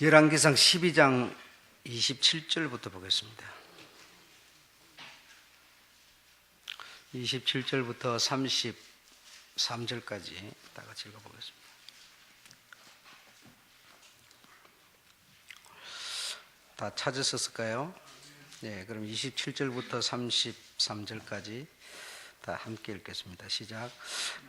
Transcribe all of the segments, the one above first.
열왕기상 12장 27절부터 보겠습니다. 27절부터 33절까지 다 같이 읽어보겠습니다. 다 찾으셨을까요? 네, 그럼 27절부터 33절까지 다 함께 읽겠습니다. 시작.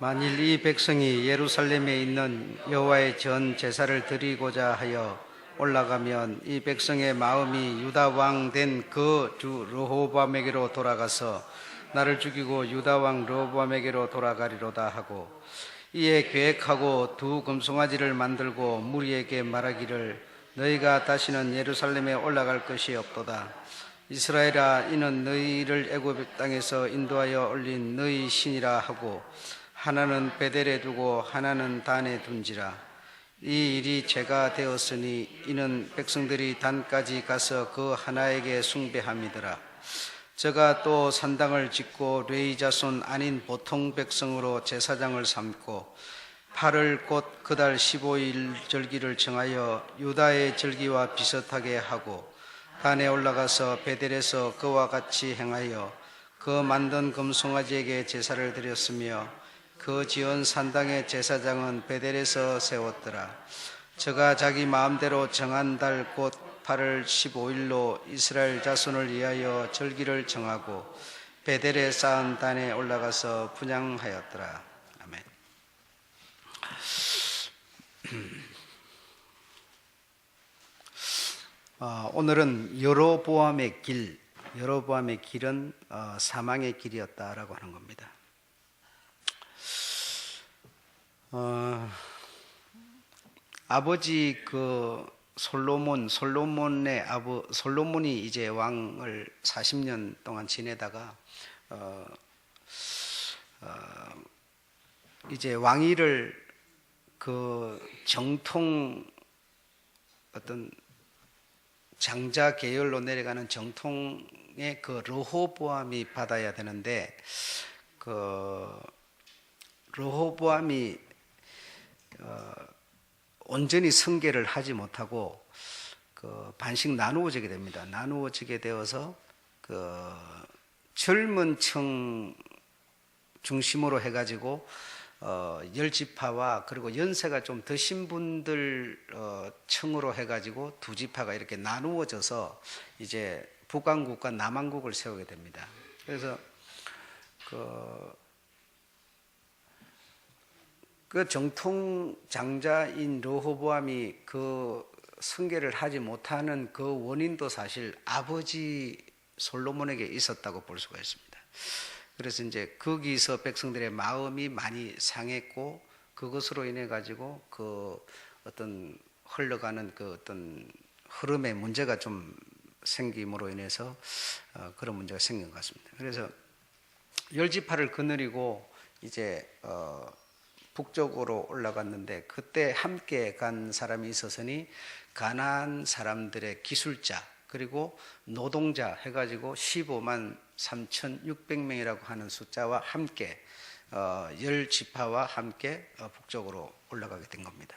만일 이 백성이 예루살렘에 있는 여호와의 전 제사를 드리고자 하여 올라가면 이 백성의 마음이 유다 왕 된 그 주 르호보암에게로 돌아가서 나를 죽이고 유다 왕 르호보암에게로 돌아가리로다 하고, 이에 계획하고 두 금송아지를 만들고 무리에게 말하기를 너희가 다시는 예루살렘에 올라갈 것이 없도다. 이스라엘아, 이는 너희를 애굽 땅에서 인도하여 올린 너희 신이라 하고, 하나는 베델에 두고 하나는 단에 둔지라. 이 일이 죄가 되었으니 이는 백성들이 단까지 가서 그 하나에게 숭배함이더라. 저가 또 산당을 짓고 레위 자손 아닌 보통 백성으로 제사장을 삼고 8월 곧 그달 15일 절기를 정하여 유다의 절기와 비슷하게 하고, 단에 올라가서 베델에서 그와 같이 행하여 그 만든 금송아지에게 제사를 드렸으며, 그 지은 산당의 제사장은 베델에서 세웠더라. 저가 자기 마음대로 정한 달 곧 8월 15일로 이스라엘 자손을 위하여 절기를 정하고 베델에 쌓은 단에 올라가서 분향하였더라. 아멘. 오늘은 여로보암의 길, 여로보암의 길은 사망의 길이었다라고 하는 겁니다. 아버지 솔로몬이 이제 왕을 40년 동안 지내다가 이제 왕위를 정통 어떤 장자 계열로 내려가는 정통의 르호보암이 받아야 되는데, 르호보암이 온전히 승계를 하지 못하고 반씩 나누어지게 됩니다. 나누어지게 되어서 젊은 층 중심으로 해가지고 열지파와 그리고 연세가 좀 드신 분들 층으로 해가지고 두 지파가 이렇게 나누어져서 이제 북왕국과 남왕국을 세우게 됩니다. 그래서 그 정통 장자인 르호보암이 승계를 하지 못하는 그 원인도 사실 아버지 솔로몬에게 있었다고 볼 수가 있습니다. 그래서 이제 거기서 백성들의 마음이 많이 상했고, 그것으로 인해 가지고 어떤 흘러가는 어떤 흐름에 문제가 좀 생김으로 인해서 그런 문제가 생긴 것 같습니다. 그래서 열지파를 거느리고 이제 북쪽으로 올라갔는데, 그때 함께 간 사람이 있었으니 가나안 사람들의 기술자 그리고 노동자 해가지고 15만 3,600명이라고 하는 숫자와 함께 10지파와 함께 북쪽으로 올라가게 된 겁니다.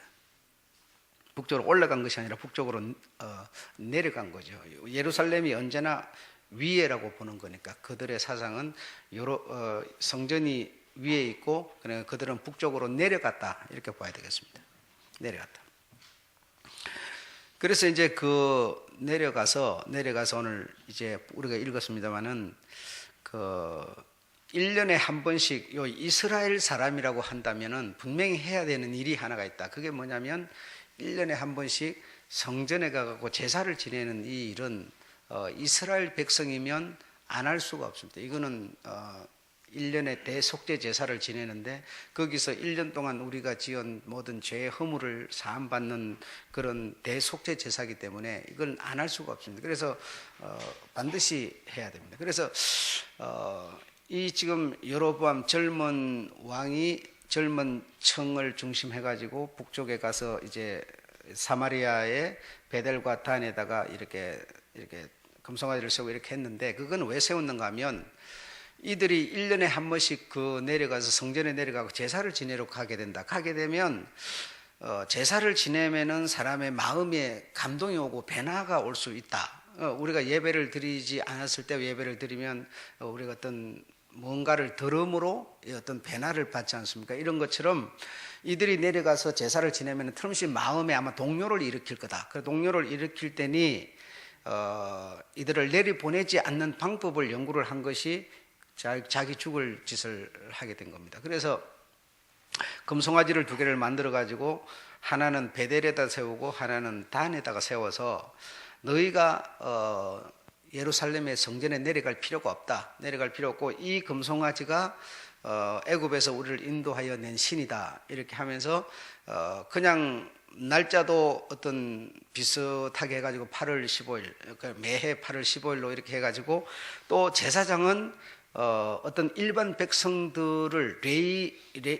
북쪽으로 올라간 것이 아니라 북쪽으로 내려간 거죠. 예루살렘이 언제나 위에라고 보는 거니까 그들의 사상은 성전이 위에 있고 그들은 북쪽으로 내려갔다, 이렇게 봐야 되겠습니다. 내려갔다. 그래서 이제 내려가서 오늘 이제 우리가 읽었습니다마는 1년에 한 번씩 이스라엘 사람이라고 한다면은 분명히 해야 되는 일이 하나가 있다. 그게 뭐냐면 1년에 한 번씩 성전에 가고 제사를 지내는 이 일은 이스라엘 백성이면 안 할 수가 없습니다. 이거는 1년에 대속죄 제사를 지내는데, 거기서 1년 동안 우리가 지은 모든 죄의 허물을 사함받는 그런 대속죄 제사이기 때문에 이걸 안 할 수가 없습니다. 그래서 반드시 해야 됩니다. 그래서 이 지금 여로보암 젊은 왕이 젊은 층을 중심해 가지고 북쪽에 가서 이제 사마리아의 베델과 단에다가 이렇게 금송아지를 세우고 이렇게 했는데, 그건 왜 세웠는가 하면 이들이 1년에 한 번씩 내려가서 성전에 내려가고 제사를 지내러 가게 된다. 가게 되면 제사를 지내면은 사람의 마음에 감동이 오고 변화가 올 수 있다. 우리가 예배를 드리지 않았을 때 예배를 드리면 우리가 어떤 뭔가를 들음으로 어떤 변화를 받지 않습니까? 이런 것처럼 이들이 내려가서 제사를 지내면 틀림없이 마음에 아마 동요를 일으킬 거다. 그 동요를 일으킬 때니 이들을 내려보내지 않는 방법을 연구를 한 것이 자기 죽을 짓을 하게 된 겁니다. 그래서 금송아지를 2개를 만들어 가지고 하나는 베델에다 세우고 하나는 단에다가 세워서 너희가 예루살렘의 성전에 내려갈 필요가 없다. 내려갈 필요 없고 이 금송아지가 애굽에서 우리를 인도하여 낸 신이다. 이렇게 하면서 그냥 날짜도 어떤 비슷하게 해가지고 8월 15일, 그러니까 매해 8월 15일로 이렇게 해가지고 또 제사장은 어떤 일반 백성들을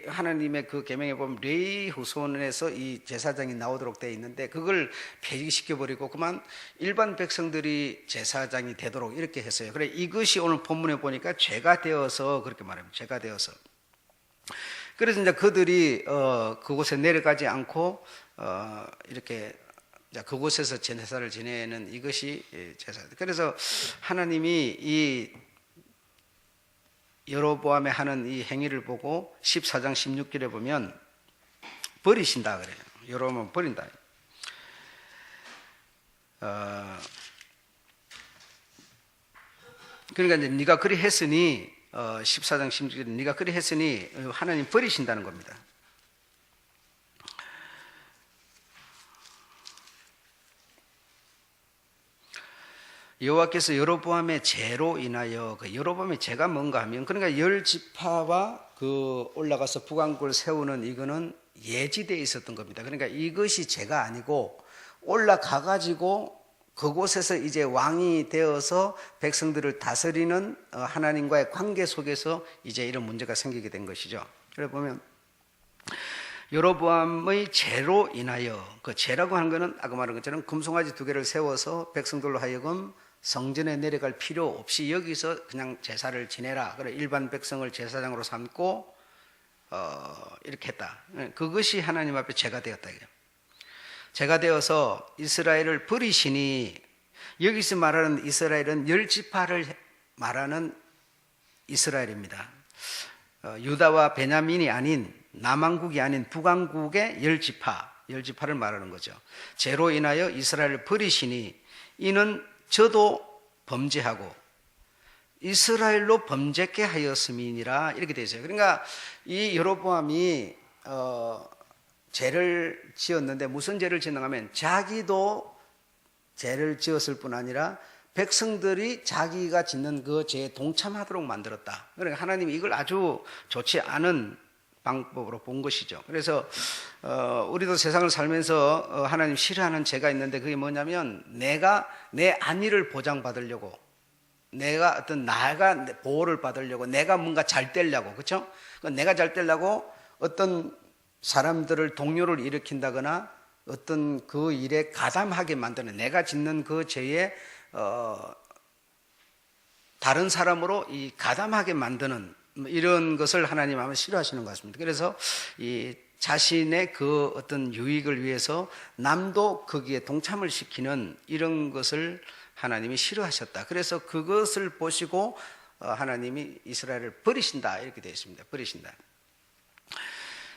하나님의 그 계명에 보면 레위 후손에서 이 제사장이 나오도록 되어 있는데 그걸 폐기시켜 버리고 그만 일반 백성들이 제사장이 되도록 이렇게 했어요. 그래 이것이 오늘 본문에 보니까 죄가 되어서 그렇게 말합니다. 죄가 되어서. 그래서 이제 그들이 그곳에 내려가지 않고 이렇게 그곳에서 제사를 지내는 이것이 제사. 그래서 하나님이 이 여로보암에 하는 이 행위를 보고 14장 16절에 보면 버리신다 그래요. 여로보암은 버린다. 그러니까 이제 네가 그리 했으니 14장 16절에 네가 그리 했으니 하나님 버리신다는 겁니다. 여호와께서 여로보암의 죄로 인하여 그 여로보암의 죄가 뭔가 하면 그러니까 10지파와 그 올라가서 북왕국을 세우는 이거는 예지되어 있었던 겁니다. 그러니까 이것이 죄가 아니고 올라가 가지고 그곳에서 이제 왕이 되어서 백성들을 다스리는 하나님과의 관계 속에서 이제 이런 문제가 생기게 된 것이죠. 그래 보면 여로보암의 죄로 인하여 그 죄라고 하는 것은 아까 말한 것처럼 금송아지 2개를 세워서 백성들로 하여금 성전에 내려갈 필요 없이 여기서 그냥 제사를 지내라. 그래 일반 백성을 제사장으로 삼고 이렇게 했다. 그것이 하나님 앞에 죄가 되었다. 죄가 되어서 이스라엘을 버리시니 여기서 말하는 이스라엘은 10지파를 말하는 이스라엘입니다. 유다와 베냐민이 아닌 남왕국이 아닌 북왕국의 10지파를 말하는 거죠. 죄로 인하여 이스라엘을 버리시니 이는 저도 범죄하고 이스라엘로 범죄케 하였음이니라 이렇게 되어 있어요. 그러니까 이 여로보암이 죄를 지었는데 무슨 죄를 지었는가 하면 자기도 죄를 지었을 뿐 아니라 백성들이 자기가 짓는 그 죄에 동참하도록 만들었다. 그러니까 하나님이 이걸 아주 좋지 않은 방법으로 본 것이죠. 그래서 우리도 세상을 살면서 하나님 싫어하는 죄가 있는데 그게 뭐냐면 내가 내 안위를 보장받으려고 내가 보호를 받으려고 내가 뭔가 잘 되려고 그렇죠? 내가 잘 되려고 어떤 사람들을 동요를 일으킨다거나 어떤 그 일에 가담하게 만드는 내가 짓는 그 죄에 다른 사람으로 이 가담하게 만드는 이런 것을 하나님 아마 싫어하시는 것 같습니다. 그래서 이 자신의 그 어떤 유익을 위해서 남도 거기에 동참을 시키는 이런 것을 하나님이 싫어하셨다. 그래서 그것을 보시고 하나님이 이스라엘을 버리신다 이렇게 되어 있습니다. 버리신다.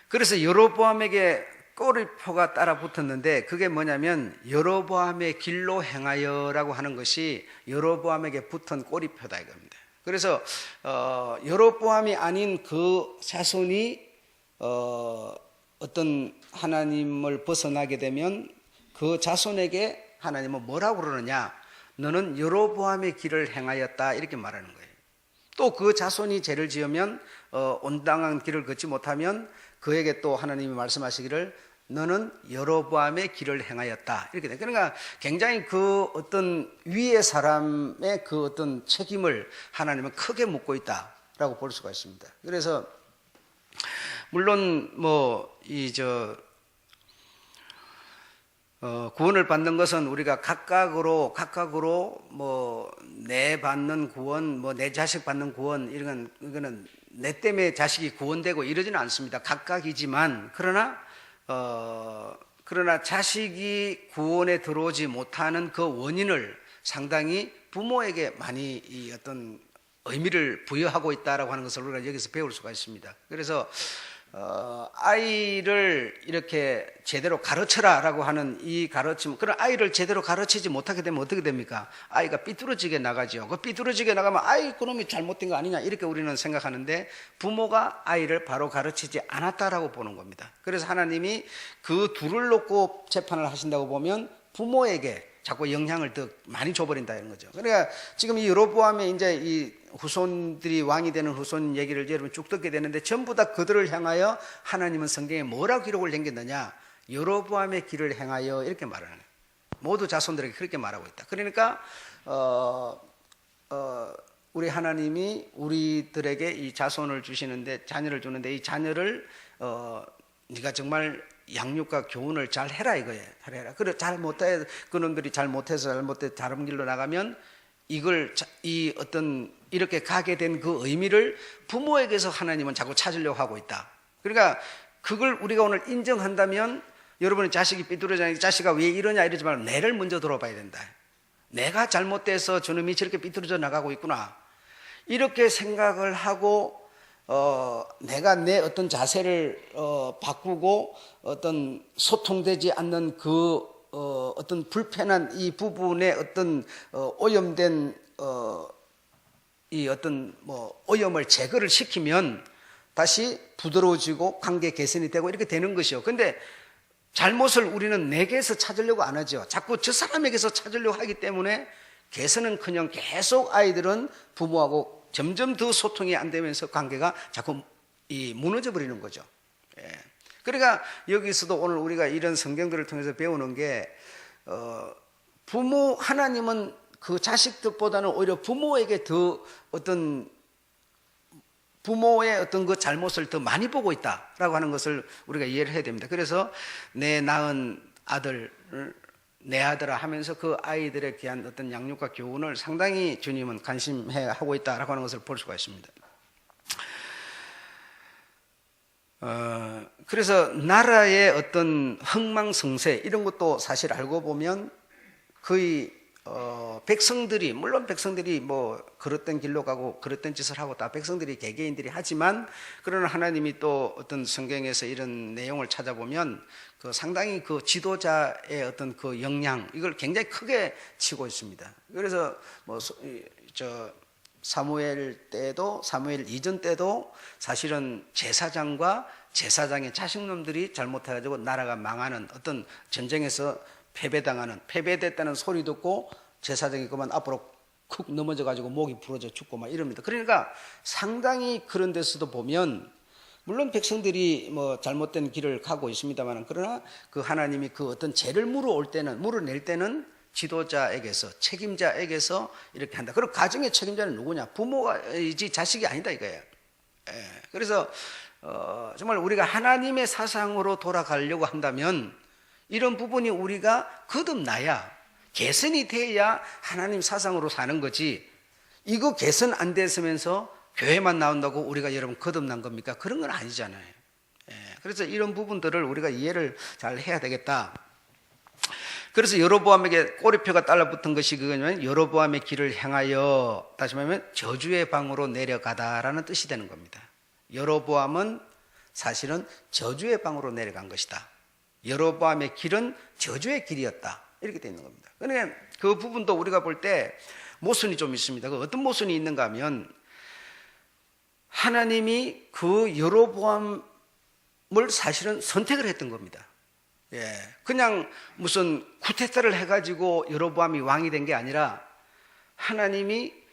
그래서 여로보암에게 꼬리표가 따라 붙었는데 그게 뭐냐면 여로보암의 길로 행하여라고 하는 것이 여로보암에게 붙은 꼬리표다 이겁니다. 그래서 여로보암이 아닌 그 자손이 어떤 하나님을 벗어나게 되면 그 자손에게 하나님은 뭐라고 그러느냐? 너는 여로보암의 길을 행하였다 이렇게 말하는 거예요. 또 그 자손이 죄를 지으면 온당한 길을 걷지 못하면 그에게 또 하나님이 말씀하시기를 너는 여로보암의 길을 행하였다 이렇게 돼. 그러니까 굉장히 그 어떤 위의 사람의 그 어떤 책임을 하나님은 크게 묻고 있다라고 볼 수가 있습니다. 그래서 물론 구원을 받는 것은 우리가 각각으로 내 받는 구원, 내 자식 받는 구원 이거는 내 때문에 자식이 구원되고 이러지는 않습니다. 각각이지만 그러나 그러나 자식이 구원에 들어오지 못하는 그 원인을 상당히 부모에게 많이 이 어떤 의미를 부여하고 있다라고 하는 것을 우리가 여기서 배울 수가 있습니다. 그래서 아이를 이렇게 제대로 가르쳐라라고 하는 이 가르침, 그런 아이를 제대로 가르치지 못하게 되면 어떻게 됩니까? 아이가 삐뚤어지게 나가죠. 그 삐뚤어지게 나가면 아이 그놈이 잘못된 거 아니냐 이렇게 우리는 생각하는데 부모가 아이를 바로 가르치지 않았다라고 보는 겁니다. 그래서 하나님이 그 둘을 놓고 재판을 하신다고 보면 부모에게 자꾸 영향을 더 많이 줘버린다 이런 거죠. 그러니까 지금 이 여로보암의 이제 이 후손들이 왕이 되는 후손 얘기를 여러분 쭉 듣게 되는데 전부 다 그들을 향하여 하나님은 성경에 뭐라고 기록을 남겼느냐? 여로보암의 길을 행하여 이렇게 말하는 거예요. 모두 자손들에게 그렇게 말하고 있다. 그러니까 우리 하나님이 우리들에게 이 자손을 주시는데 자녀를 주는데 이 자녀를 네가 정말 양육과 교훈을 잘 해라 이거예요. 잘 해라. 그래 잘 못해 그놈들이 잘 못해서 잘못해 다른 길로 나가면 이걸 이 어떤 이렇게 가게 된 그 의미를 부모에게서 하나님은 자꾸 찾으려고 하고 있다. 그러니까 그걸 우리가 오늘 인정한다면 여러분의 자식이 삐뚤어지니까 자식아 왜 이러냐 이러지 말고 내를 먼저 돌아봐야 된다. 내가 잘못돼서 저놈이 저렇게 삐뚤어져 나가고 있구나. 이렇게 생각을 하고 내가 내 어떤 자세를 바꾸고 어떤 소통되지 않는 그 어떤 불편한 이 부분에 어떤 오염된 이 어떤 오염을 제거를 시키면 다시 부드러워지고 관계 개선이 되고 이렇게 되는 것이요. 근데 잘못을 우리는 내게서 찾으려고 안 하죠. 자꾸 저 사람에게서 찾으려고 하기 때문에 개선은커녕 계속 아이들은 부모하고 점점 더 소통이 안 되면서 관계가 자꾸 무너져 버리는 거죠. 예. 그러니까 여기서도 오늘 우리가 이런 성경들을 통해서 배우는 게 부모 하나님은 그 자식들보다는 오히려 부모에게 더 어떤 부모의 어떤 그 잘못을 더 많이 보고 있다라고 하는 것을 우리가 이해를 해야 됩니다. 그래서 내 낳은 아들 내 아들아 하면서 그 아이들에 대한 어떤 양육과 교훈을 상당히 주님은 관심해 하고 있다라고 하는 것을 볼 수가 있습니다. 그래서 나라의 어떤 흥망성쇠 이런 것도 사실 알고 보면 거의 백성들이 물론 백성들이 뭐 그릇된 길로 가고 그릇된 짓을 하고 다 백성들이 개개인들이 하지만 그러나 하나님이 또 어떤 성경에서 이런 내용을 찾아보면 그 상당히 그 지도자의 어떤 그 역량 이걸 굉장히 크게 치고 있습니다. 그래서 뭐 사무엘 때도 사무엘 이전 때도 사실은 제사장과 제사장의 자식놈들이 잘못해가지고 나라가 망하는 어떤 전쟁에서 패배당하는 패배됐다는 소리 듣고 제사장이 그만 앞으로 쿡 넘어져가지고 목이 부러져 죽고 막 이럽니다. 그러니까 상당히 그런 데서도 보면 물론 백성들이 뭐 잘못된 길을 가고 있습니다만 그러나 그 하나님이 그 어떤 죄를 물어낼 때는 지도자에게서 책임자에게서 이렇게 한다. 그리고 가정의 책임자는 누구냐? 부모이지 자식이 아니다 이거예요. 그래서 정말 우리가 하나님의 사상으로 돌아가려고 한다면 이런 부분이 우리가 거듭나야 개선이 돼야 하나님 사상으로 사는 거지. 이거 개선 안 됐으면서 교회만 나온다고 우리가 여러분 거듭난 겁니까? 그런 건 아니잖아요. 그래서 이런 부분들을 우리가 이해를 잘 해야 되겠다. 그래서 여로보암에게 꼬리표가 달라붙은 것이 그거냐면 여로보암의 길을 향하여 다시 말하면 저주의 방으로 내려가다라는 뜻이 되는 겁니다. 여로보암은 사실은 저주의 방으로 내려간 것이다. 여로보암의 길은 저주의 길이었다. 이렇게 되어 있는 겁니다. 그러니까 그 부분도 우리가 볼 때 모순이 좀 있습니다. 그 어떤 모순이 있는가 하면 하나님이 그 여로보암을 사실은 선택을 했던 겁니다. 그냥 무슨 쿠데타를 해가지고 여로보암이 왕이 된 게 아니라 하나님이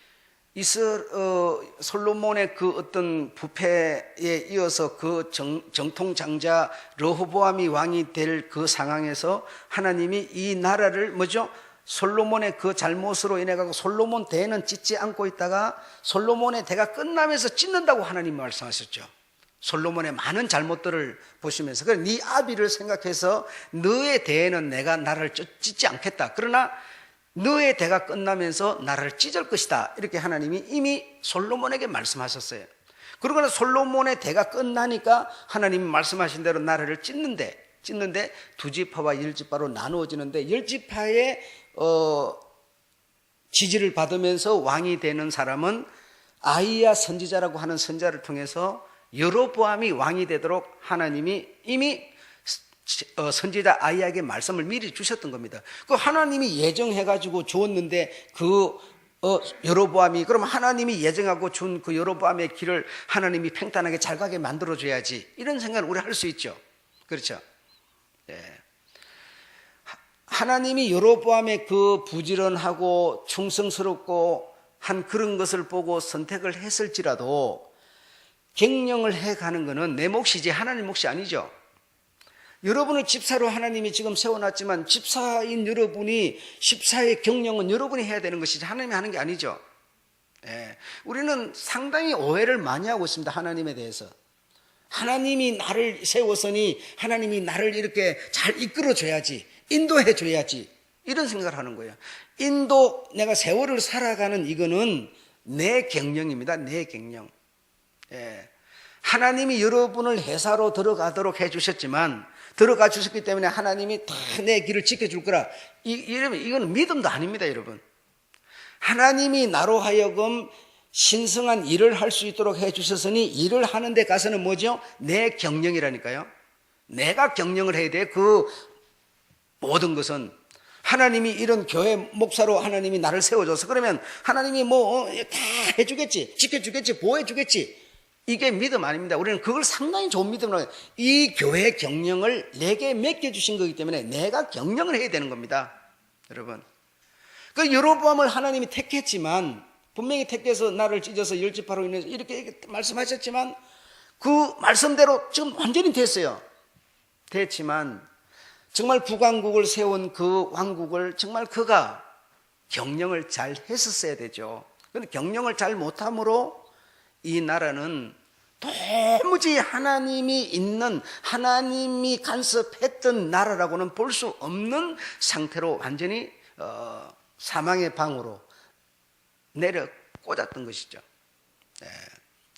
솔로몬의 그 어떤 부패에 이어서 그 정통 장자 르호보암이 왕이 될 그 상황에서 하나님이 이 나라를 솔로몬의 그 잘못으로 인해 가지고 솔로몬 대는 찢지 않고 있다가 솔로몬의 대가 끝나면서 찢는다고 하나님 말씀하셨죠. 솔로몬의 많은 잘못들을 보시면서 그래 네 아비를 생각해서 너의 대에는 내가 나라를 찢지 않겠다. 그러나 너의 대가 끝나면서 나라를 찢을 것이다. 이렇게 하나님이 이미 솔로몬에게 말씀하셨어요. 그러고는 솔로몬의 대가 끝나니까 하나님이 말씀하신 대로 나라를 찢는데 찢는데 두 지파와 열 지파로 나누어지는데 열 지파의 지지를 받으면서 왕이 되는 사람은 아히야 선지자라고 하는 선지자를 통해서 여로보암이 왕이 되도록 하나님이 이미 선지자 아히야에게 말씀을 미리 주셨던 겁니다. 그 하나님이 예정해가지고 주었는데 여로보암이 그럼 하나님이 예정하고 준 그 여로보암의 길을 하나님이 평탄하게 잘 가게 만들어줘야지, 이런 생각을 우리 할 수 있죠. 그렇죠? 예. 하나님이 여로보암의 그 부지런하고 충성스럽고 한 그런 것을 보고 선택을 했을지라도 경영을 해가는 것은 내 몫이지 하나님 몫이 아니죠. 여러분을 집사로 하나님이 지금 세워놨지만 집사인 여러분이 집사의 경영은 여러분이 해야 되는 것이지 하나님이 하는 게 아니죠. 예. 우리는 상당히 오해를 많이 하고 있습니다. 하나님에 대해서. 하나님이 나를 세웠으니 하나님이 나를 이렇게 잘 이끌어줘야지, 인도해줘야지, 이런 생각을 하는 거예요. 내가 세월을 살아가는 이거는 내 경영입니다. 내 경영. 예. 하나님이 여러분을 회사로 들어가도록 해주셨지만, 들어가 주셨기 때문에 하나님이 다 내 길을 지켜줄 거라, 이건 믿음도 아닙니다, 여러분. 하나님이 나로 하여금 신성한 일을 할 수 있도록 해주셨으니 일을 하는 데 가서는 뭐죠? 내 경영이라니까요. 내가 경영을 해야 돼. 그 모든 것은 하나님이 이런 교회 목사로 하나님이 나를 세워줘서 그러면 하나님이 다 해주겠지, 지켜주겠지, 보호해주겠지, 이게 믿음 아닙니다. 우리는 그걸 상당히 좋은 믿음으로, 이 교회 경영을 내게 맡겨주신 거기 때문에 내가 경영을 해야 되는 겁니다, 여러분. 그 여로보암을 하나님이 택했지만, 분명히 택해서 나를 찢어서 열 지파로 인해서 이렇게 말씀하셨지만 그 말씀대로 지금 완전히 됐어요. 됐지만 정말 국왕국을 세운 그 왕국을 정말 그가 경영을 잘 했었어야 되죠. 그런데 경영을 잘 못함으로 이 나라는 도무지 하나님이 있는, 하나님이 간섭했던 나라라고는 볼 수 없는 상태로 완전히 사망의 방으로 내려 꽂았던 것이죠. 네.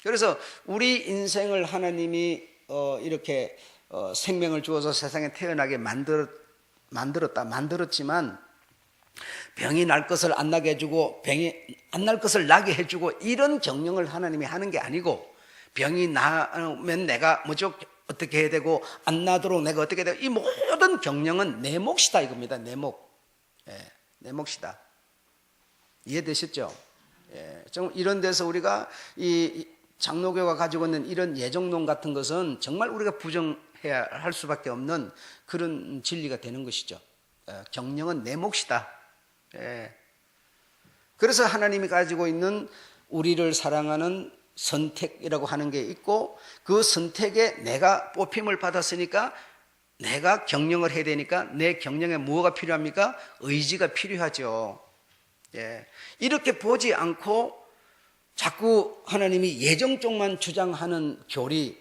그래서 우리 인생을 하나님이 이렇게 생명을 주어서 세상에 태어나게 만들었지만 병이 날 것을 안 나게 해주고 병이 안 날 것을 나게 해주고, 이런 경영을 하나님이 하는 게 아니고, 병이 나면 내가 어떻게 해야 되고 안 나도록 내가 어떻게 해야 되고, 이 모든 경영은 내 몫이다 이겁니다. 내 몫. 예, 내 몫이다. 이해되셨죠? 예, 좀 이런 데서 우리가 이 장로교가 가지고 있는 이런 예정론 같은 것은 정말 우리가 부정해야 할 수밖에 없는 그런 진리가 되는 것이죠. 경영은 내 몫이다. 예. 그래서 하나님이 가지고 있는 우리를 사랑하는 선택이라고 하는 게 있고, 그 선택에 내가 뽑힘을 받았으니까 내가 경영을 해야 되니까 내 경영에 뭐가 필요합니까? 의지가 필요하죠. 예. 이렇게 보지 않고 자꾸 하나님이 예정 쪽만 주장하는 교리,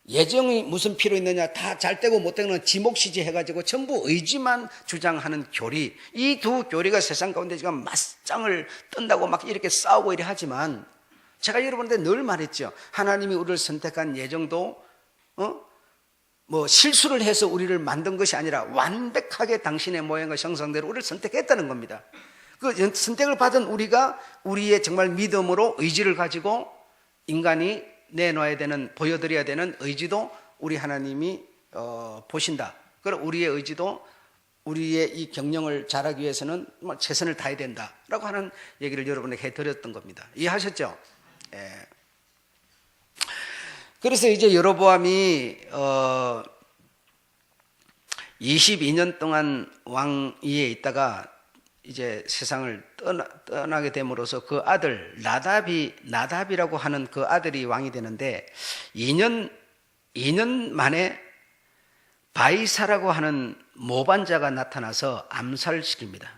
예정이 무슨 필요 있느냐, 다 잘 되고 못 되는 지목시지 해가지고 전부 의지만 주장하는 교리, 이 두 교리가 세상 가운데 지금 맞짱을 뜬다고 막 이렇게 싸우고 이래 하지만, 제가 여러분한테 늘 말했죠. 하나님이 우리를 선택한 예정도 실수를 해서 우리를 만든 것이 아니라 완벽하게 당신의 모양과 형상대로 우리를 선택했다는 겁니다. 그 선택을 받은 우리가 우리의 정말 믿음으로 의지를 가지고 인간이 내놔야 되는, 보여드려야 되는 의지도 우리 하나님이 보신다. 그리고 우리의 의지도 우리의 이 경영을 잘하기 위해서는 최선을 다해야 된다라고 하는 얘기를 여러분에게 해드렸던 겁니다. 이해하셨죠? 예. 그래서 이제 여로보암이 22년 동안 왕위에 있다가 이제 세상을 떠나게 됨으로써 그 아들 나답이라고 하는 그 아들이 왕이 되는데, 2년 만에 바이사라고 하는 모반자가 나타나서 암살시킵니다.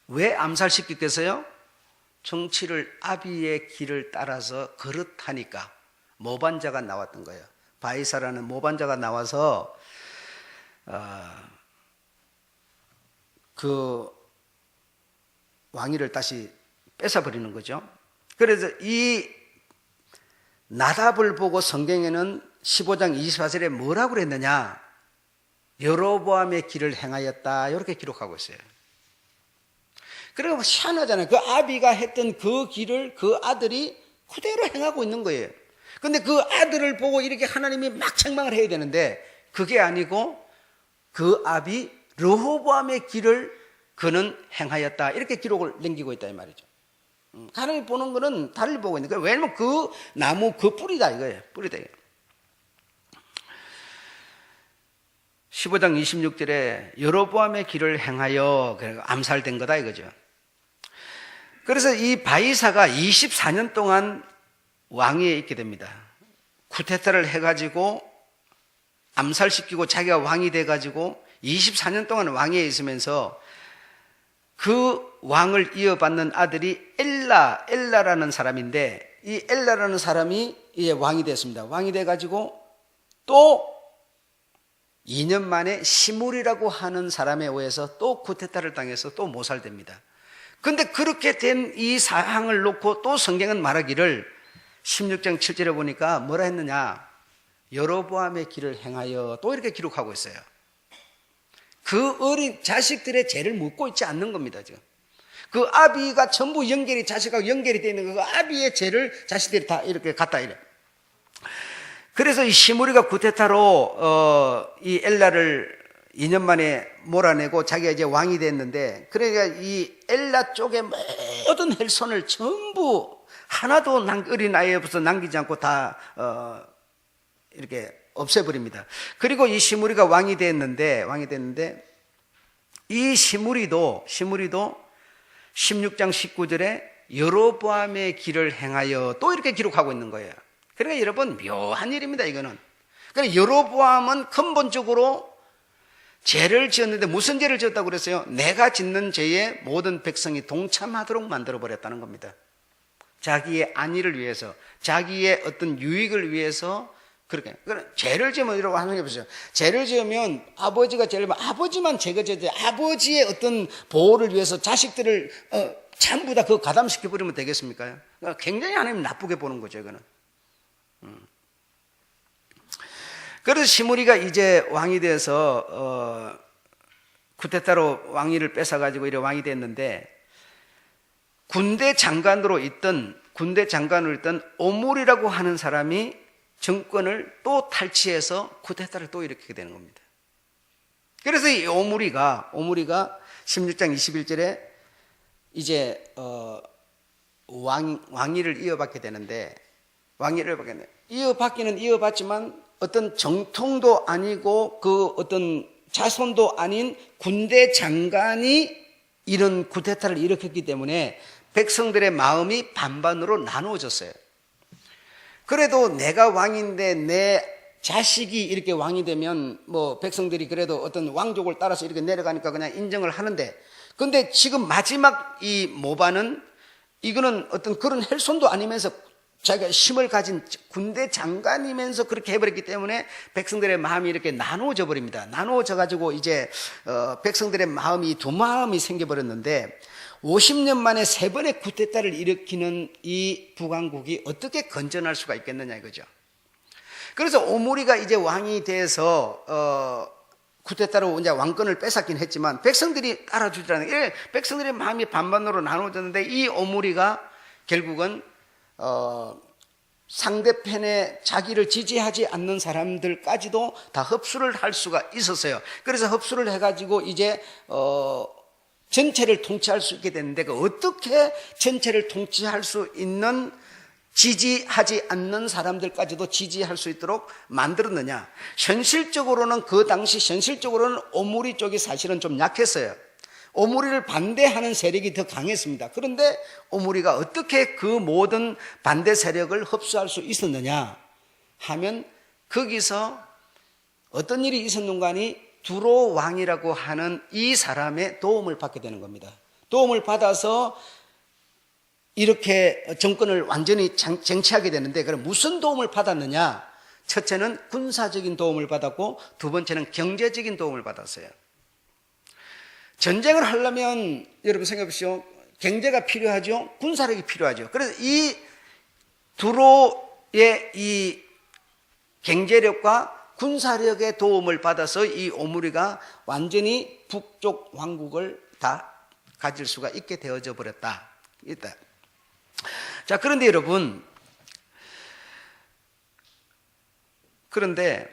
왜 암살시켰겠어요? 정치를 아비의 길을 따라서 그릇하니까 모반자가 나왔던 거예요. 바이사라는 모반자가 나와서 그 왕위를 다시 뺏어버리는 거죠. 그래서 이 나답을 보고 성경에는 15장 24절에 뭐라고 그랬느냐, 여로보암의 길을 행하였다 이렇게 기록하고 있어요. 그리고 희한하잖아요. 그 아비가 했던 그 길을 그 아들이 그대로 행하고 있는 거예요. 근데 그 아들을 보고 이렇게 하나님이 막 책망을 해야 되는데 그게 아니고 그 아비 르호보암의 길을 그는 행하였다 이렇게 기록을 남기고 있다 이 말이죠. 하나님이 보는 거는 달리 보고 있는 거예요. 왜냐하면 그 나무 그 뿌리다 이거예요. 뿌리다 이거예요. 15장 26절에 여로보암의 길을 행하여 암살된 거다 이거죠. 그래서 이 바이사가 24년 동안 왕위에 있게 됩니다. 쿠데타를 해가지고 암살시키고 자기가 왕이 돼가지고 24년 동안 왕위에 있으면서 그 왕을 이어받는 아들이 엘라라는 사람인데 이 엘라라는 사람이 이제 왕이 됐습니다. 왕이 돼가지고 또 2년 만에 시므리라고 하는 사람에 의해서 또 쿠데타를 당해서 또 모살됩니다. 근데 그렇게 된 이 사항을 놓고 또 성경은 말하기를 16장 7절에 보니까 뭐라 했느냐? 여로보암의 길을 행하여 또 이렇게 기록하고 있어요. 그 어린 자식들의 죄를 묻고 있지 않는 겁니다, 지금. 그 아비가 전부 연결이 자식하고 연결이 되어 있는 그 아비의 죄를 자식들이 다 이렇게 갖다 이래. 그래서 이 시므리가 쿠데타로 이 엘라를 2년 만에 몰아내고 자기가 이제 왕이 됐는데 그러니까 이 엘라 쪽의 모든 헬손을 전부 하나도 어린 아이부터 남기지 않고 다 이렇게 없애버립니다. 그리고 이 시므리가 왕이 됐는데 이 시므리도 16장 19절에 여로보암의 길을 행하여 또 이렇게 기록하고 있는 거예요. 그러니까 여러분 묘한 일입니다 이거는. 그러니까 여로보암은 근본적으로 죄를 지었는데 무슨 죄를 지었다고 그랬어요? 내가 짓는 죄에 모든 백성이 동참하도록 만들어버렸다는 겁니다. 자기의 안위를 위해서 자기의 어떤 유익을 위해서 그렇게. 죄를 지으면 이러고 하는 게 보세요. 죄를 지으면 아버지가 죄를 지으면 아버지만 죄가 지어야 아버지의 어떤 보호를 위해서 자식들을 전부 다 그거 가담시켜버리면 되겠습니까? 그러니까 굉장히 하나님 나쁘게 보는 거죠 이거는. 그래서 시므리가 이제 왕이 돼서 쿠데타로 왕위를 뺏어가지고 이래 왕이 됐는데 군대 장관으로 있던 오므리라고 하는 사람이 정권을 또 탈취해서 쿠데타를 또 일으키게 되는 겁니다. 그래서 이 오므리가 16장 21절에 이제 왕위를 이어받게 되는데 이어받기는 이어받지만 어떤 정통도 아니고 그 어떤 자손도 아닌 군대 장관이 이런 쿠데타를 일으켰기 때문에 백성들의 마음이 반반으로 나누어졌어요. 그래도 내가 왕인데 내 자식이 이렇게 왕이 되면 뭐 백성들이 그래도 어떤 왕족을 따라서 이렇게 내려가니까 그냥 인정을 하는데 근데 지금 마지막 이 모반은 이거는 어떤 그런 헬손도 아니면서 자기가 힘을 가진 군대 장관이면서 그렇게 해버렸기 때문에 백성들의 마음이 이렇게 나누어져 버립니다. 나누어져 가지고 이제 백성들의 마음이 두 마음이 생겨버렸는데 50년 만에 세 번의 쿠데타를 일으키는 이 북왕국이 어떻게 건전할 수가 있겠느냐 이거죠. 그래서 오므리가 이제 왕이 돼서 쿠데타로 이제 왕권을 뺏었긴 했지만 백성들이 따라주지라는 게 백성들의 마음이 반반으로 나누어졌는데 이 오므리가 결국은 상대편에 자기를 지지하지 않는 사람들까지도 다 흡수를 할 수가 있었어요. 그래서 흡수를 해가지고 이제 전체를 통치할 수 있게 됐는데 어떻게 전체를 통치할 수 있는 지지하지 않는 사람들까지도 지지할 수 있도록 만들었느냐? 현실적으로는 그 당시 현실적으로는 오므리 쪽이 사실은 좀 약했어요. 오므리를 반대하는 세력이 더 강했습니다. 그런데 오므리가 어떻게 그 모든 반대 세력을 흡수할 수 있었느냐 하면 거기서 어떤 일이 있었는가 하니 두로 왕이라고 하는 이 사람의 도움을 받게 되는 겁니다. 도움을 받아서 이렇게 정권을 완전히 쟁취하게 되는데 그럼 무슨 도움을 받았느냐? 첫째는 군사적인 도움을 받았고 두 번째는 경제적인 도움을 받았어요. 전쟁을 하려면 여러분 생각해 보시오. 경제가 필요하죠. 군사력이 필요하죠. 그래서 이 두로의 이 경제력과 군사력의 도움을 받아서 이 오므리가 완전히 북쪽 왕국을 다 가질 수가 있게 되어져 버렸다. 자, 그런데 여러분, 그런데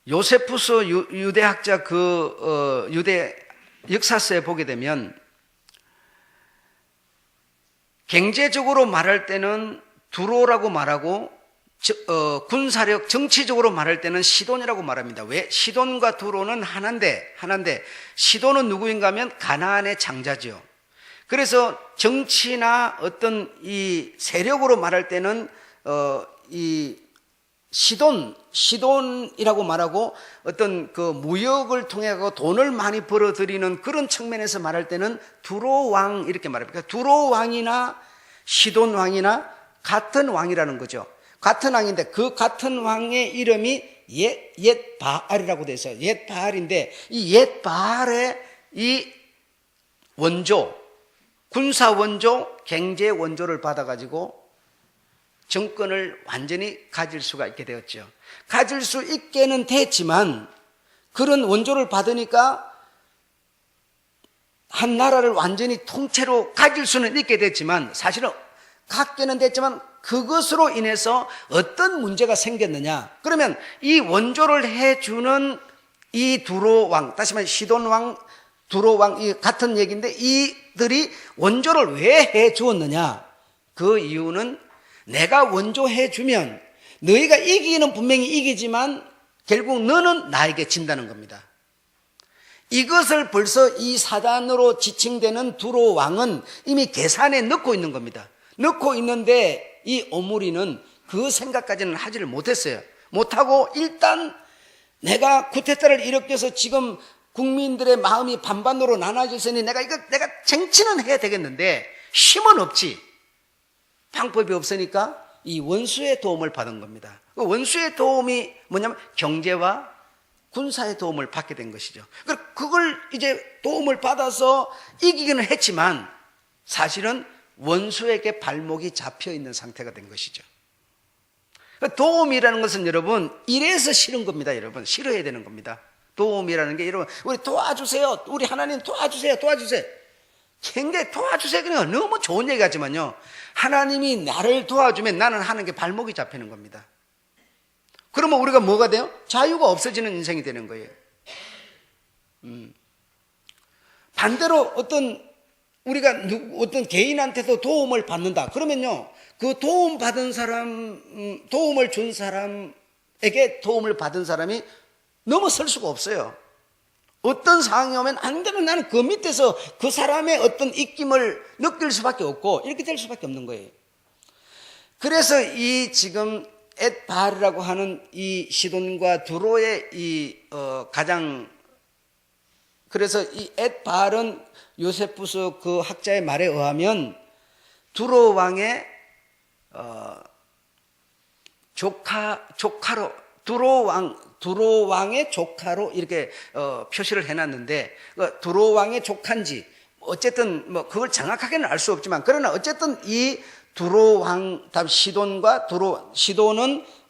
요세푸스 유대학자 유대 역사서에 보게 되면 경제적으로 말할 때는 두로라고 말하고 군사력 정치적으로 말할 때는 시돈이라고 말합니다. 왜? 시돈과 두로는 하나인데 시돈은 누구인가 하면 가나안의 장자죠. 그래서 정치나 어떤 이 세력으로 말할 때는 이 시돈이라고 말하고 어떤 그 무역을 통해 돈을 많이 벌어들이는 그런 측면에서 말할 때는 두로 왕 이렇게 말합니다. 그러니까 두로 왕이나 시돈 왕이나 같은 왕이라는 거죠. 같은 왕인데 그 같은 왕의 이름이 옛바알이라고 되어 있어요. 옛바알인데 이 옛바알의 이 원조, 군사 원조, 경제 원조를 받아가지고 정권을 완전히 가질 수가 있게 되었죠. 가질 수 있게는 됐지만 그런 원조를 받으니까 한 나라를 완전히 통째로 가질 수는 있게 됐지만 사실은 갖게는 됐지만 그것으로 인해서 어떤 문제가 생겼느냐. 그러면 이 원조를 해주는 이 두로 왕, 다시 말해 시돈 왕, 두로 왕, 이 같은 얘기인데 이들이 원조를 왜 해주었느냐. 그 이유는 내가 원조 해주면 너희가 이기는 분명히 이기지만 결국 너는 나에게 진다는 겁니다. 이것을 벌써 이 사단으로 지칭되는 두로 왕은 이미 계산에 넣고 있는 겁니다. 넣고 있는데 이 오므리는 그 생각까지는 하지를 못했어요. 못하고 일단 내가 쿠데타를 일으켜서 지금 국민들의 마음이 반반으로 나눠져 있으니 내가 쟁취는 해야 되겠는데 힘은 없지. 방법이 없으니까 이 원수의 도움을 받은 겁니다. 그 원수의 도움이 뭐냐면 경제와 군사의 도움을 받게 된 것이죠. 그걸 이제 도움을 받아서 이기기는 했지만 사실은 원수에게 발목이 잡혀 있는 상태가 된 것이죠. 도움이라는 것은 여러분 이래서 싫은 겁니다. 여러분 싫어야 되는 겁니다. 도움이라는 게 여러분 우리 도와주세요. 우리 하나님 도와주세요. 굉장히 도와주세요. 그러니까 너무 좋은 얘기 같지만요. 하나님이 나를 도와주면 나는 하는 게 발목이 잡히는 겁니다. 그러면 우리가 뭐가 돼요? 자유가 없어지는 인생이 되는 거예요. 반대로 우리가 어떤 개인한테도 도움을 받는다. 그러면요. 그 도움을 준 사람에게 도움을 받은 사람이 넘어설 수가 없어요. 어떤 상황이 오면 안 되면 나는 그 밑에서 그 사람의 어떤 입김을 느낄 수밖에 없고 이렇게 될 수밖에 없는 거예요. 그래서 이 지금 엣바알이라고 하는 이 시돈과 두로의 그래서 이 엣바알은 요세푸스 그 학자의 말에 의하면 두로 왕의 조카로 두로 왕의 조카로 이렇게 표시를 해놨는데 두로 왕의 조카인지 어쨌든 뭐 그걸 정확하게는 알 수 없지만 그러나 어쨌든 이 두로 왕 다음 시돈은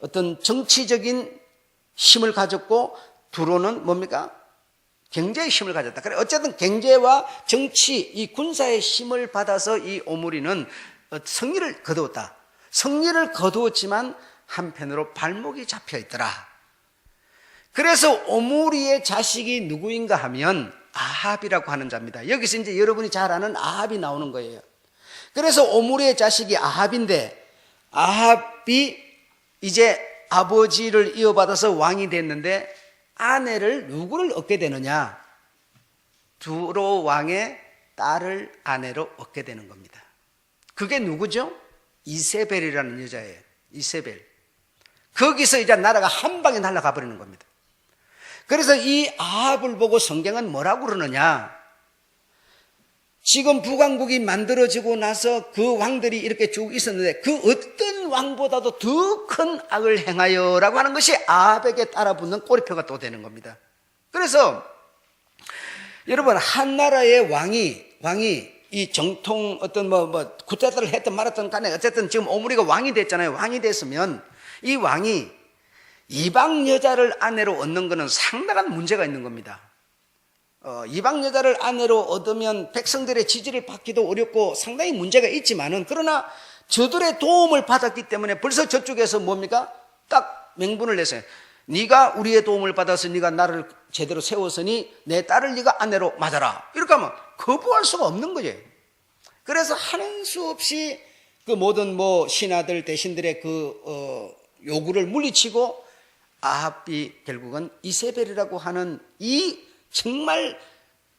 어떤 정치적인 힘을 가졌고 두로는 뭡니까? 경제의 힘을 가졌다. 그래 어쨌든 경제와 정치 이 군사의 힘을 받아서 이 오므리는 승리를 거두었다. 승리를 거두었지만 한편으로 발목이 잡혀 있더라. 그래서 오므리의 자식이 누구인가 하면 아합이라고 하는 자입니다. 여기서 이제 여러분이 잘 아는 아합이 나오는 거예요. 그래서 오므리의 자식이 아합인데 아합이 이제 아버지를 이어받아서 왕이 됐는데 아내를 누구를 얻게 되느냐? 두로 왕의 딸을 아내로 얻게 되는 겁니다. 그게 누구죠? 이세벨이라는 여자예요. 이세벨. 거기서 이제 나라가 한 방에 날아가 버리는 겁니다. 그래서 이 아합을 보고 성경은 뭐라고 그러느냐? 지금 북왕국이 만들어지고 나서 그 왕들이 이렇게 쭉 있었는데 그 어떤 왕보다도 더 큰 악을 행하여라고 하는 것이 아합에게 따라붙는 꼬리표가 또 되는 겁니다. 그래서 여러분 한 나라의 왕이 이 정통 어떤 쿠데타를 했든 말았든 간에 어쨌든 지금 오므리가 왕이 됐잖아요. 왕이 됐으면 이 왕이 이방 여자를 아내로 얻는 것은 상당한 문제가 있는 겁니다. 이방 여자를 아내로 얻으면 백성들의 지지를 받기도 어렵고 상당히 문제가 있지만은, 그러나 저들의 도움을 받았기 때문에 벌써 저쪽에서 뭡니까? 딱 명분을 내세요. 네가 우리의 도움을 받아서 네가 나를 제대로 세웠으니 내 딸을 네가 아내로 맞아라. 이렇게 하면 거부할 수가 없는 거예요. 그래서 하는 수 없이 그 모든 신하들 대신들의 요구를 물리치고 아합이 결국은 이세벨이라고 하는 이 정말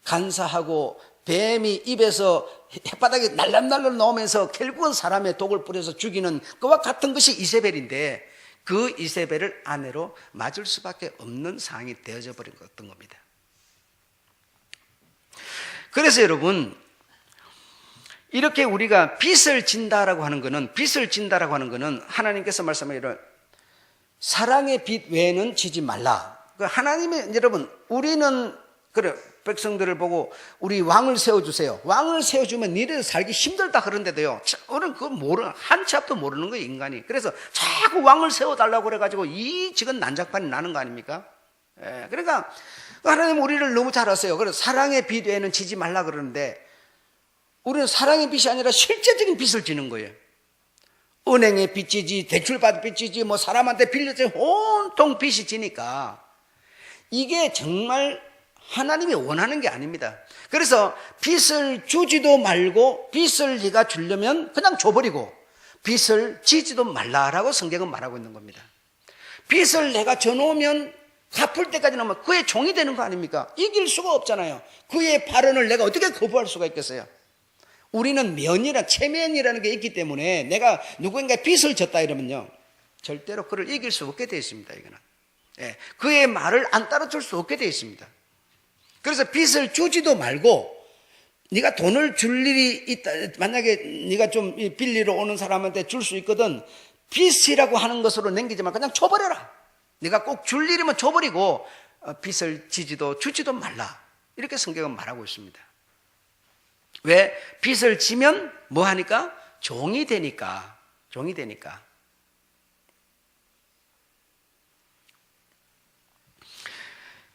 간사하고 뱀이 입에서 햇바닥에 날람날람 나오면서 결국은 사람의 독을 뿌려서 죽이는 그와 같은 것이 이세벨인데, 그 이세벨을 아내로 맞을 수밖에 없는 상황이 되어져 버린 어떤 겁니다. 그래서 여러분, 이렇게 우리가 빚을 진다라고 하는 것은 하나님께서 말씀하기를 사랑의 빚 외에는 지지 말라. 하나님의, 여러분, 우리는 그래 백성들을 보고 우리 왕을 세워주세요. 왕을 세워주면 니네들 살기 힘들다 그런데도요, 우리는 그거 한치 앞도 모르는 거예요, 인간이. 그래서 자꾸 왕을 세워달라고 그래가지고 이 지금 난장판이 나는 거 아닙니까? 그러니까 하나님 우리를 너무 잘 아세요. 그래서 사랑의 빚 외에는 지지 말라 그러는데, 우리는 사랑의 빚이 아니라 실제적인 빚을 지는 거예요. 은행에 빚지지, 대출받은 빚지지, 사람한테 빌려서 온통 빚이 지니까 이게 정말 하나님이 원하는 게 아닙니다. 그래서 빚을 주지도 말고, 빚을 네가 주려면 그냥 줘버리고 빚을 지지도 말라라고 성경은 말하고 있는 겁니다. 빚을 내가 져놓으면 갚을 때까지 넘으면 그의 종이 되는 거 아닙니까? 이길 수가 없잖아요. 그의 발언을 내가 어떻게 거부할 수가 있겠어요? 우리는 체면이라는 게 있기 때문에 내가 누구인가 빚을 졌다 이러면요, 절대로 그를 이길 수 없게 되어 있습니다. 이거는. 그의 말을 안 따라줄 수 없게 되어 있습니다. 그래서 빚을 주지도 말고, 네가 돈을 줄 일이 있다, 만약에 네가 좀 빌리러 오는 사람한테 줄 수 있거든, 빚이라고 하는 것으로 남기지 말고 그냥 줘버려라. 네가 꼭 줄 일이면 줘버리고 빚을 지지도 주지도 말라. 이렇게 성경은 말하고 있습니다. 왜? 빚을 지면 뭐 하니까? 종이 되니까.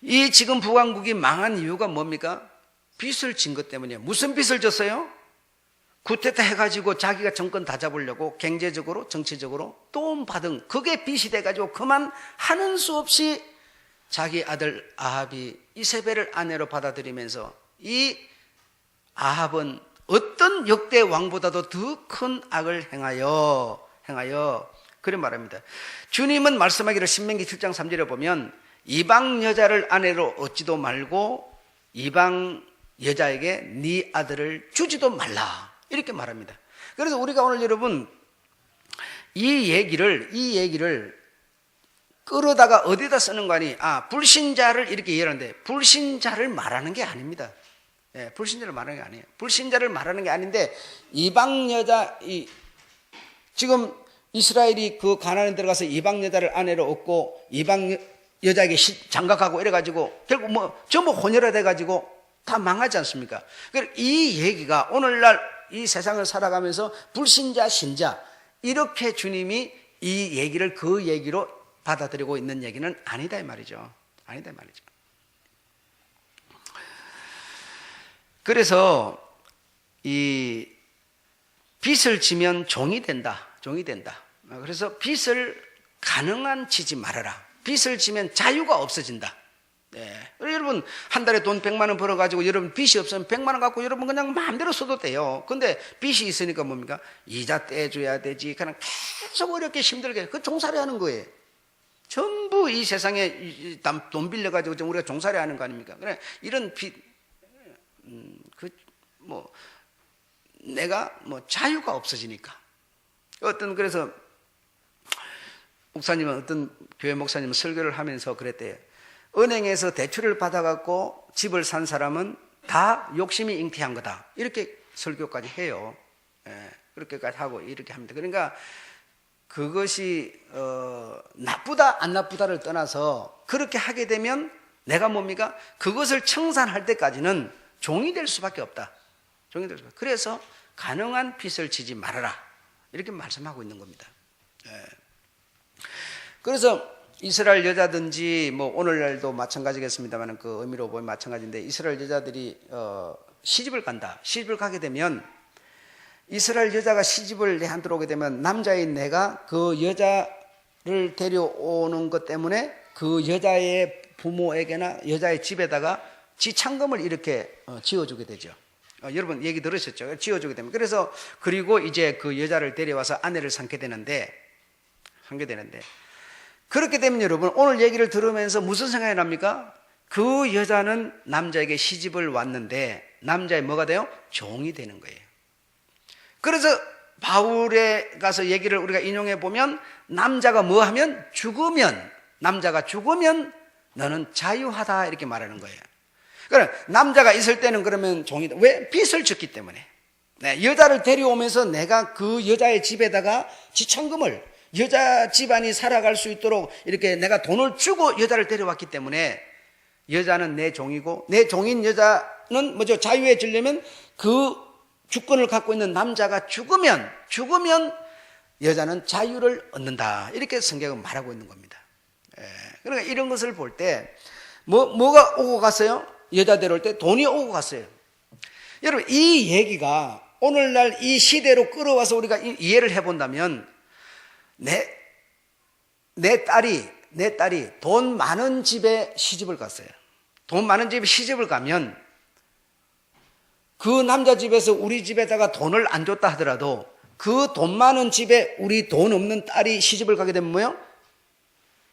이 지금 북왕국이 망한 이유가 뭡니까? 빚을 진 것 때문이에요. 무슨 빚을 졌어요? 쿠데타 해가지고 자기가 정권 다 잡으려고 경제적으로 정치적으로 도움받은 그게 빚이 돼가지고 그만 하는 수 없이 자기 아들 아합이 이세벨을 아내로 받아들이면서, 이 아합은 어떤 역대 왕보다도 더 큰 악을 행하여 그런 말합니다. 주님은 말씀하기를 신명기 7장 3절에 보면 이방 여자를 아내로 얻지도 말고 이방 여자에게 네 아들을 주지도 말라 이렇게 말합니다. 그래서 우리가 오늘 여러분 이 얘기를 끌어다가 어디다 쓰는 거 아니? 불신자를 이렇게 이해하는데 불신자를 말하는 게 아닙니다. 불신자를 말하는 게 아니에요. 불신자를 말하는 게 아닌데 이방 여자 지금 이스라엘이 그 가나안에 들어가서 이방 여자를 아내로 얻고 이방 여자에게 장가가고 이래가지고 결국 전부 혼혈화돼가지고 다 망하지 않습니까? 그래서 이 얘기가 오늘날 이 세상을 살아가면서 불신자, 신자 이렇게 주님이 이 얘기를 그 얘기로 받아들이고 있는 얘기는 아니다 이 말이죠. 아니다 이 말이죠. 그래서 이 빚을 지면 종이 된다. 그래서 빚을 가능한 지지 말아라. 빚을 지면 자유가 없어진다. 여러분 한 달에 돈 100만 원 벌어가지고 여러분 빚이 없으면 100만 원 갖고 여러분 그냥 마음대로 써도 돼요. 근데 빚이 있으니까 뭡니까? 이자 떼줘야 되지. 그냥 계속 어렵게 힘들게 그 종살이 하는 거예요. 전부 이 세상에 돈 빌려가지고 우리가 종살이 하는 거 아닙니까? 그래 이런 빚 내가 자유가 없어지니까 그래서 어떤 교회 목사님은 설교를 하면서 그랬대요. 은행에서 대출을 받아갖고 집을 산 사람은 다 욕심이 잉태한 거다. 이렇게 설교까지 해요. 그렇게까지 하고 이렇게 합니다. 그러니까 그것이 나쁘다 안 나쁘다를 떠나서 그렇게 하게 되면 내가 뭡니까? 그것을 청산할 때까지는 종이 될 수밖에 없다. 그래서 가능한 빚을 지지 말아라. 이렇게 말씀하고 있는 겁니다. 그래서 이스라엘 여자든지 뭐 오늘날도 마찬가지겠습니다만 그 의미로 보면 마찬가지인데, 이스라엘 여자들이 시집을 간다. 시집을 가게 되면, 이스라엘 여자가 시집을 내한테 오게 되면 남자인 내가 그 여자를 데려오는 것 때문에 그 여자의 부모에게나 여자의 집에다가 지창금을 이렇게 지어주게 되죠. 여러분 얘기 들으셨죠? 지어주게 됩니다. 그래서 그리고 이제 그 여자를 데려와서 아내를 삼게 되는데, 그렇게 되면 여러분 오늘 얘기를 들으면서 무슨 생각이 납니까? 그 여자는 남자에게 시집을 왔는데 남자의 뭐가 돼요? 종이 되는 거예요. 그래서 바울에 가서 얘기를 우리가 인용해 보면, 남자가 뭐 하면 죽으면, 남자가 죽으면 너는 자유하다 이렇게 말하는 거예요. 그럼 남자가 있을 때는 그러면 종이다. 왜? 빚을 졌기 때문에. 네, 여자를 데려오면서 내가 그 여자의 집에다가 지참금을, 여자 집안이 살아갈 수 있도록 이렇게 내가 돈을 주고 여자를 데려왔기 때문에 여자는 내 종이고, 내 종인 여자는 뭐죠? 자유해지려면 그 주권을 갖고 있는 남자가 죽으면 여자는 자유를 얻는다. 이렇게 성경은 말하고 있는 겁니다. 그러니까 이런 것을 볼 때 뭐가 오고 갔어요? 여자 데려올 때 돈이 오고 갔어요. 여러분 이 얘기가 오늘날 이 시대로 끌어와서 우리가 이해를 해본다면, 내 딸이 돈 많은 집에 시집을 갔어요. 돈 많은 집에 시집을 가면 그 남자 집에서 우리 집에다가 돈을 안 줬다 하더라도 그 돈 많은 집에 우리 돈 없는 딸이 시집을 가게 되면 뭐요?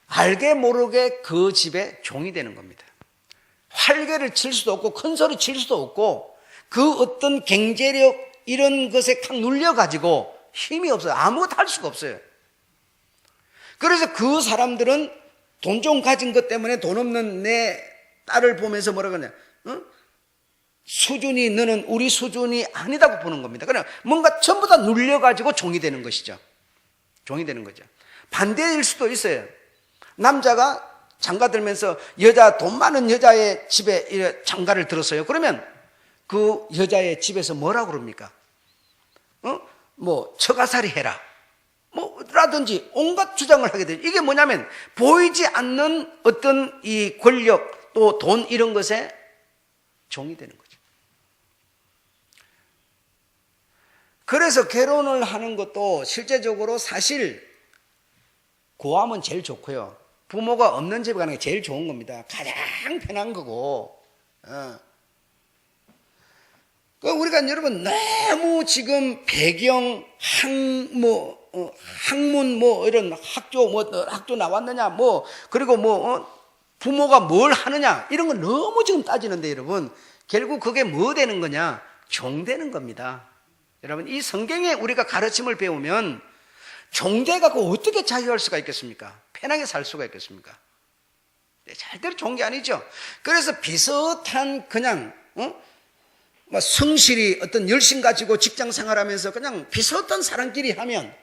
알게 모르게 그 집에 종이 되는 겁니다. 활개를 칠 수도 없고 큰 소리 칠 수도 없고 그 어떤 경제력 이런 것에 탁 눌려가지고 힘이 없어요. 아무것도 할 수가 없어요. 그래서 그 사람들은 돈 좀 가진 것 때문에 돈 없는 내 딸을 보면서 뭐라고 하냐, 수준이, 너는 우리 수준이 아니다고 보는 겁니다. 그냥 뭔가 전부 다 눌려가지고 종이 되는 것이죠. 종이 되는 거죠. 반대일 수도 있어요. 남자가 장가 들면서 돈 많은 여자의 집에 장가를 들었어요. 그러면 그 여자의 집에서 뭐라고 그럽니까? 뭐 처가살이 해라, 라든지 온갖 주장을 하게 되죠. 이게 뭐냐면 보이지 않는 어떤 이 권력 또 돈 이런 것에 종이 되는 거죠. 그래서 결혼을 하는 것도 실제적으로 사실 고하면 제일 좋고요. 부모가 없는 집에 가는 게 제일 좋은 겁니다. 가장 편한 거고. 우리가 여러분 너무 지금 배경, 학문, 이런 학교 나왔느냐, 그리고 부모가 뭘 하느냐, 이런 거 너무 지금 따지는데 여러분, 결국 그게 뭐 되는 거냐? 종 되는 겁니다. 여러분, 이 성경에 우리가 가르침을 배우면 종돼 갖고 어떻게 자유할 수가 있겠습니까? 편하게 살 수가 있겠습니까? 절대로 좋은 게 아니죠. 그래서 비슷한 그냥 성실히 어떤 열심 가지고 직장 생활하면서 그냥 비슷한 사람끼리 하면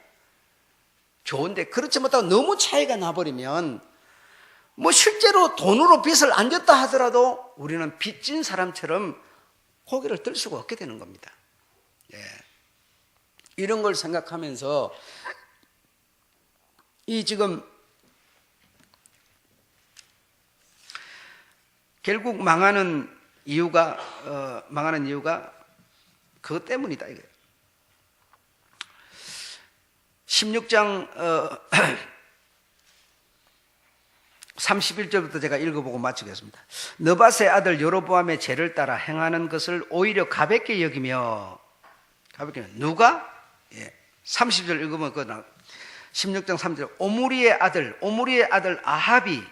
좋은데, 그렇지 못하고 너무 차이가 나버리면 실제로 돈으로 빚을 안 졌다 하더라도 우리는 빚진 사람처럼 고개를 들 수가 없게 되는 겁니다. 이런 걸 생각하면서 이 지금 결국 망하는 이유가 그것 때문이다 이거예요. 16장 31절부터 제가 읽어보고 마치겠습니다. 느밧의 아들 여로보암의 죄를 따라 행하는 것을 오히려 가볍게 여기며 누가? 30절 읽으면 16장 3절 오므리의 아들 아합이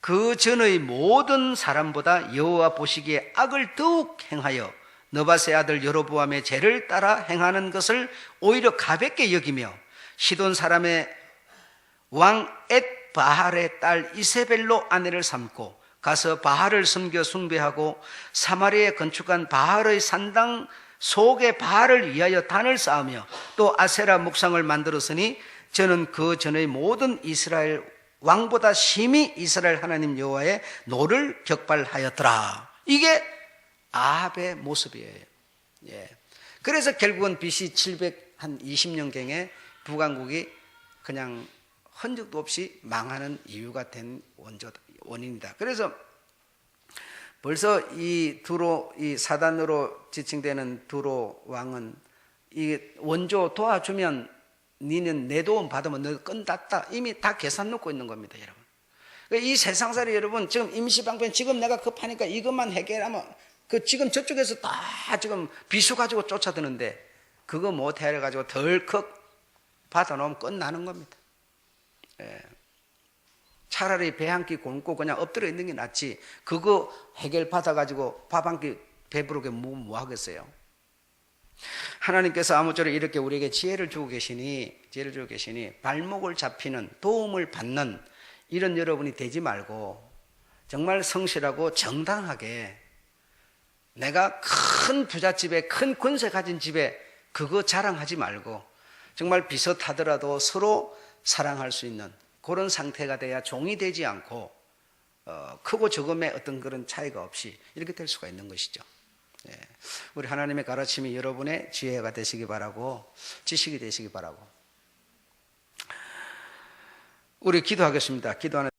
그 전의 모든 사람보다 여호와 보시기에 악을 더욱 행하여 느밧의 아들 여로보암의 죄를 따라 행하는 것을 오히려 가볍게 여기며 시돈 사람의 왕 엣바할의 딸 이세벨로 아내를 삼고 가서 바할을 섬겨 숭배하고 사마리아에 건축한 바할의 산당 속에 바할을 위하여 단을 쌓으며 또 아세라 묵상을 만들었으니 저는 그 전의 모든 이스라엘 왕보다 심히 이스라엘 하나님 여호와의 노를 격발하였더라. 이게 아합의 모습이에요. 그래서 결국은 BC 720년경에 북왕국이 그냥 흔적도 없이 망하는 이유가 된 원인이다. 그래서 벌써 이 사단으로 지칭되는 두로 왕은 이 원조 도와주면 니는 내 도움 받으면 너 끝났다. 이미 다 계산 놓고 있는 겁니다, 여러분. 이 세상살이 여러분 지금 임시방편 지금 내가 급하니까 이것만 해결하면 지금 저쪽에서 다 지금 비수 가지고 쫓아드는데 그거 못 해가지고 덜컥 받아놓으면 끝나는 겁니다. 예. 차라리 배 한 끼 굶고 그냥 엎드려 있는 게 낫지 그거 해결 받아가지고 밥 한 끼 배부르게 뭐 하겠어요. 하나님께서 아무쪼록 이렇게 우리에게 지혜를 주고 계시니 발목을 잡히는 도움을 받는 이런 여러분이 되지 말고 정말 성실하고 정당하게 내가 큰 부잣집에 큰 권세 가진 집에 그거 자랑하지 말고 정말 비슷하더라도 서로 사랑할 수 있는 그런 상태가 돼야 종이 되지 않고 크고 적음의 어떤 그런 차이가 없이 이렇게 될 수가 있는 것이죠. 예. 우리 하나님의 가르침이 여러분의 지혜가 되시기 바라고 지식이 되시기 바라고 우리 기도하겠습니다. 기도하는